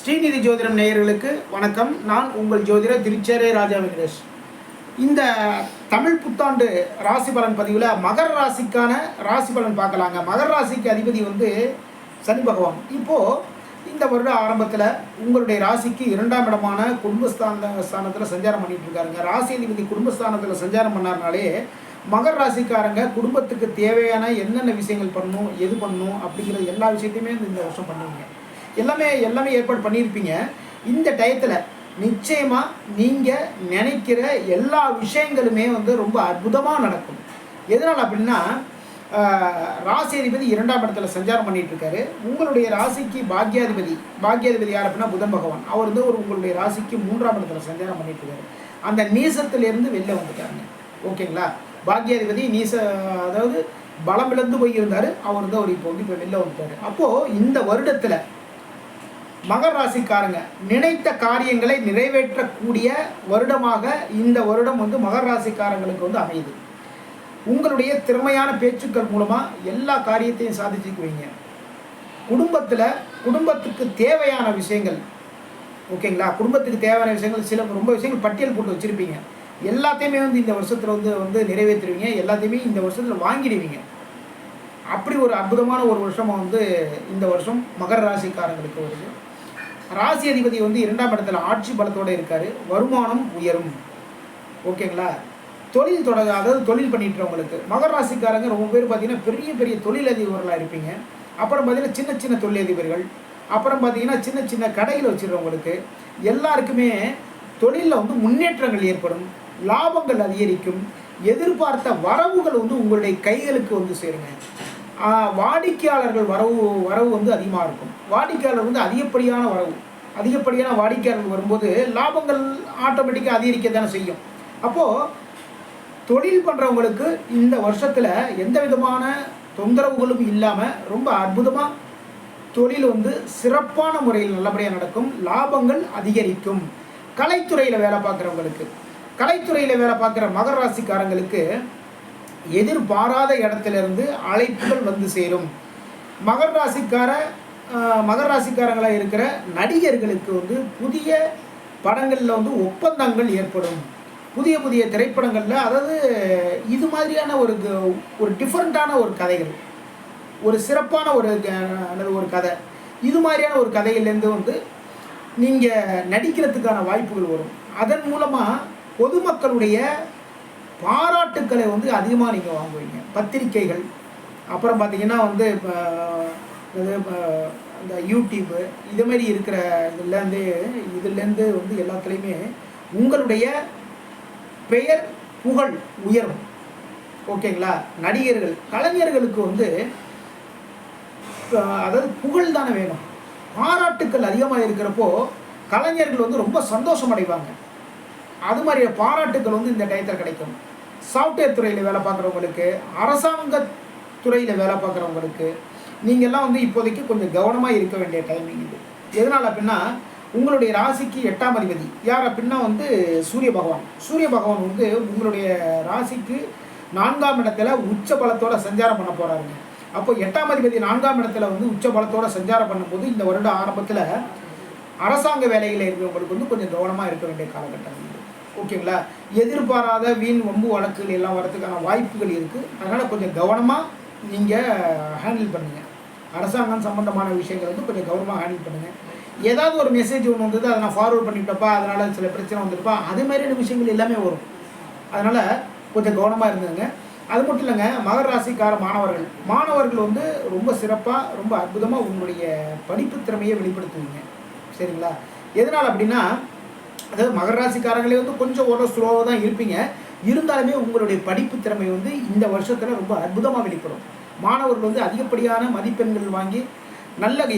ஸ்ரீநிதி ஜோதிடம் நேயர்களுக்கு வணக்கம். நான் உங்கள் ஜோதிடர் திருச்சேரை ராஜா வெங்கடேஷ். இந்த தமிழ் புத்தாண்டு ராசி பலன் பதிவில் மகர ராசிக்கான ராசி பலன் பார்க்கலாங்க. மகர ராசிக்கு அதிபதி சனி பகவான். இப்போது இந்த வருட ஆரம்பத்தில் உங்களுடைய ராசிக்கு 2ஆம் இடமான குடும்பஸ்தானத்தில் சஞ்சாரம் பண்ணிட்டு இருக்காருங்க. ராசி அதிபதி குடும்பஸ்தானத்தில் சஞ்சாரம் பண்ணார்னாலே மகர ராசிக்காரங்க குடும்பத்துக்கு தேவையான என்னென்ன விஷயங்கள் பண்ணணும், எது பண்ணணும் அப்படிங்கிற எல்லா விஷயத்தையுமே இந்த வருஷம் பண்ணுவீங்க. எல்லாமே ஏற்பாடு பண்ணியிருப்பீங்க. இந்த டயத்தில் நிச்சயமாக நீங்கள் நினைக்கிற எல்லா விஷயங்களுமே ரொம்ப அற்புதமாக நடக்கும். எதனால் அப்படின்னா, ராசி அதிபதி 2ஆம் இடத்துல சஞ்சாரம் பண்ணிட்டு இருக்காரு. உங்களுடைய ராசிக்கு பாக்யாதிபதி யார் அப்படின்னா புதன் பகவான். அவர் உங்களுடைய ராசிக்கு 3ஆம் இடத்துல சஞ்சாரம் பண்ணிட்டு இருக்காரு. அந்த நீசத்திலிருந்து வெளில வந்துட்டாருங்க. ஓகேங்களா? பாக்யாதிபதி அதாவது பலம் இழந்து போயிருந்தார். அவர் இப்போ வெளில வந்துட்டார். அப்போது இந்த வருடத்தில் மகர ராசிக்காரங்க நினைத்த காரியங்களை நிறைவேற்றக்கூடிய வருடமாக இந்த வருடம் மகர ராசிக்காரங்களுக்கு அமையுது. உங்களுடைய திறமையான பேச்சுக்கள் மூலமாக எல்லா காரியத்தையும் சாதிச்சுக்குவீங்க. குடும்பத்துக்கு தேவையான விஷயங்கள், ஓகேங்களா, குடும்பத்துக்கு தேவையான விஷயங்கள் ரொம்ப விஷயங்கள் பட்டியல் போட்டு வச்சுருப்பீங்க. எல்லாத்தையுமே இந்த வருஷத்தில் நிறைவேற்றுவீங்க. எல்லாத்தையுமே இந்த வருஷத்தில் வாங்கிடுவீங்க. அப்படி ஒரு அற்புதமான ஒரு வருஷமாக இந்த வருஷம் மகர ராசிக்காரங்களுக்கு வருது. ராசி அதிபதி 2ஆம் இடத்துல ஆட்சி பலத்தோடு இருக்கார். வருமானம் உயரும். ஓகேங்களா? தொழில் பண்ணிட்டுறவங்களுக்கு மகர ராசிக்காரங்க ரொம்ப பேர் பார்த்தீங்கன்னா பெரிய பெரிய தொழிலதிபர்களாக இருப்பீங்க. அப்புறம் பார்த்தீங்கன்னா சின்ன சின்ன தொழிலதிபர்கள், அப்புறம் பார்த்தீங்கன்னா சின்ன சின்ன கடையில் வச்சுருக்கவங்களுக்கு எல்லாருக்குமே தொழிலில் முன்னேற்றங்கள் ஏற்படும், லாபங்கள் அதிகரிக்கும், எதிர்பார்த்த வரவுகள் உங்களுடைய கைகளுக்கு சேருங்க. வாடிக்கையாளர்கள் வரவு அதிகமாக இருக்கும். வாடிக்கையாளர் அதிகப்படியான வாடிக்கையாளர்கள் வரும்போது லாபங்கள் ஆட்டோமேட்டிக்காக அதிகரிக்க தானே செய்யும். அப்போது தொழில் பண்ணுறவங்களுக்கு இந்த வருஷத்தில் எந்த விதமான தொந்தரவுகளும் இல்லாமல் ரொம்ப அற்புதமாக தொழில் சிறப்பான முறையில் நல்லபடியாக நடக்கும். லாபங்கள் அதிகரிக்கும். கலைத்துறையில் வேலை பார்க்குற மகர ராசிக்காரங்களுக்கு எதிர்பாராத இடத்திலிருந்து அழைப்புகள் சேரும். மகர ராசிக்காரங்களாக இருக்கிற நடிகர்களுக்கு புதிய படங்களில் ஒப்பந்தங்கள் ஏற்படும். புதிய திரைப்படங்களில், அதாவது இது மாதிரியான ஒரு டிஃப்ரெண்ட்டான ஒரு கதைகள், ஒரு சிறப்பான ஒரு கதை, இது மாதிரியான ஒரு கதையிலேருந்து நீங்கள் நடிக்கிறதுக்கான வாய்ப்புகள் வரும். அதன் மூலமாக பொதுமக்களுடைய பாராட்டுக்களை அதிகமாக நீங்கள் வாங்குவீங்க. பத்திரிக்கைகள், அப்புறம் பார்த்தீங்கன்னா இந்த யூடியூப்பு, இதுமாரி இருக்கிற இதுலேருந்து எல்லாத்துலேயுமே உங்களுடைய பெயர் புகழ் உயரும். ஓகேங்களா? நடிகர்கள், கலைஞர்களுக்கு அதாவது புகழ் தானே வேணும். பாராட்டுக்கள் அதிகமாக இருக்கிறப்போ கலைஞர்கள் ரொம்ப சந்தோஷம் அடைவாங்க. அது மாதிரி பாராட்டுக்கள் இந்த டயத்தில் கிடைக்கும். சாஃப்ட்வேர் துறையில் வேலை பார்க்குறவங்களுக்கு, அரசாங்க துறையில் வேலை பார்க்குறவங்களுக்கு நீங்கள்லாம் இப்போதைக்கு கொஞ்சம் கவனமாக இருக்க வேண்டிய டைமிங் இது. எதனால் அப்படின்னா, உங்களுடைய ராசிக்கு 8ஆம் அதிபதி யார் அப்படின்னா சூரிய பகவான் உங்களுடைய ராசிக்கு 4ஆம் இடத்துல உச்ச பலத்தோட சஞ்சாரம் பண்ண போகிறாருங்க. அப்போ 8ஆம் அதிபதி 4ஆம் இடத்துல உச்ச பலத்தோட சஞ்சாரம் பண்ணும்போது இந்த வருட ஆரம்பத்தில் அரசாங்க வேலைகளில் இருக்கிறவங்களுக்கு கொஞ்சம் கவனமாக இருக்க வேண்டிய காலகட்டம் இது. ஓகேங்களா? எதிர்பாராத வீண் வம்பு வழக்குகள் எல்லாம் வரதுக்கான வாய்ப்புகள் இருக்குது. அதனால் கொஞ்சம் கவனமாக நீங்கள் ஹேண்டில் பண்ணுங்கள். அரசாங்கம் சம்மந்தமான விஷயங்கள் கொஞ்சம் கவனமாக ஹேண்டில் பண்ணுங்கள். ஏதாவது ஒரு மெசேஜ் ஒன்று அதை நான் ஃபார்வர்ட் பண்ணிட்டப்பா, அதனால் சில பிரச்சனை வந்துருப்பா, அது மாதிரியான விஷயங்கள் எல்லாமே வரும். அதனால் கொஞ்சம் கவனமாக இருந்துங்க. அது மட்டும் இல்லைங்க, மகர ராசிக்கார மாணவர்கள் ரொம்ப சிறப்பாக, ரொம்ப அற்புதமாக உங்களுடைய படிப்பு திறமையை வெளிப்படுத்துவீங்க. சரிங்களா? எதனால் அப்படின்னா, அதாவது மகர ராசிக்காரங்களே கொஞ்சம் ஓரளவு ஸ்லோவாக தான் இருப்பீங்க. இருந்தாலுமே உங்களுடைய படிப்பு திறமை இந்த வருஷத்தில் ரொம்ப அற்புதமாக வெளிப்படும். மாணவர்கள் அதிகப்படியான மதிப்பெண்கள் வாங்கி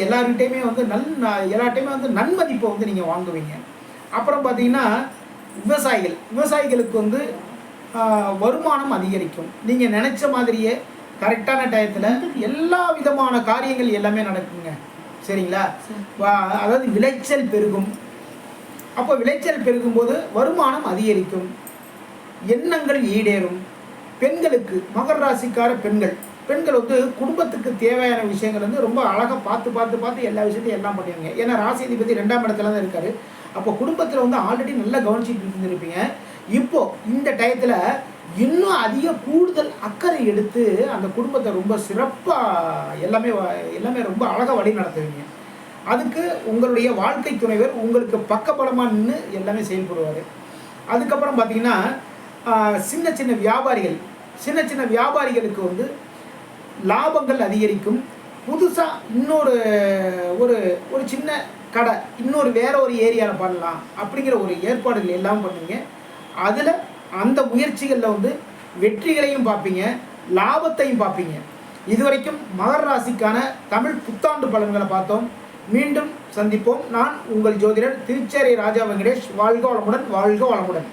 எல்லார்கிட்டையுமே எல்லார்ட்டையுமே நன்மதிப்பை நீங்கள் வாங்குவீங்க. அப்புறம் பார்த்தீங்கன்னா விவசாயிகளுக்கு வருமானம் அதிகரிக்கும். நீங்கள் நினச்ச மாதிரியே கரெக்டான டயத்தில் எல்லா விதமான காரியங்கள் எல்லாமே நடக்குங்க. சரிங்களா? அதாவது விளைச்சல் பெருகும். அப்போ விளைச்சல் பெருகும்போது வருமானம் அதிகரிக்கும், எண்ணங்கள் ஈடேறும். பெண்களுக்கு, மகர ராசிக்கார பெண்கள் பெண்கள் வந்து குடும்பத்துக்கு தேவையான விஷயங்கள் வந்து ரொம்ப அழகாக பார்த்து பார்த்து பார்த்து எல்லா விஷயத்தையும் எல்லாம் பண்ணுவீங்க. ஏன்னா ராசிதிபதி 2ஆம் இடத்துல தான் இருக்காரு. அப்போ குடும்பத்தில் வந்து ஆல்ரெடி நல்லா கவனிச்சிட்டு இருந்திருப்பீங்க. இப்போ இந்த டயத்தில் இன்னும் அதிக கூடுதல் அக்கறை எடுத்து அந்த குடும்பத்தை ரொம்ப சிறப்பாக எல்லாமே ரொம்ப அழகாக வழி நடத்துவீங்க. அதுக்கு உங்களுடைய வாழ்க்கை துணைவர் உங்களுக்கு பக்கபலமாக நின்று எல்லாமே செயல்படுவார். அதுக்கப்புறம் பார்த்தீங்கன்னா சின்ன சின்ன வியாபாரிகள் சின்ன சின்ன வியாபாரிகளுக்கு வந்து லாபங்கள் அதிகரிக்கும். புதுசாக இன்னொரு ஒரு ஒரு சின்ன கடை வேற ஒரு ஏரியாவில் பண்ணலாம் அப்படிங்கிற ஒரு ஏற்பாடுகள் எல்லாம் பண்ணுவீங்க. அதில் அந்த முயற்சிகளில் வந்து வெற்றிகளையும் பார்ப்பீங்க, லாபத்தையும் பார்ப்பீங்க. இதுவரைக்கும் மகர ராசிக்கான தமிழ் புத்தாண்டு பலன்களை பார்த்தோம். மீண்டும் சந்திப்போம். நான் உங்கள் ஜோதிடர் திருச்சேரி ராஜா வெங்கடேஷ். வாழ்க வளமுடன், வாழ்க வளமுடன்.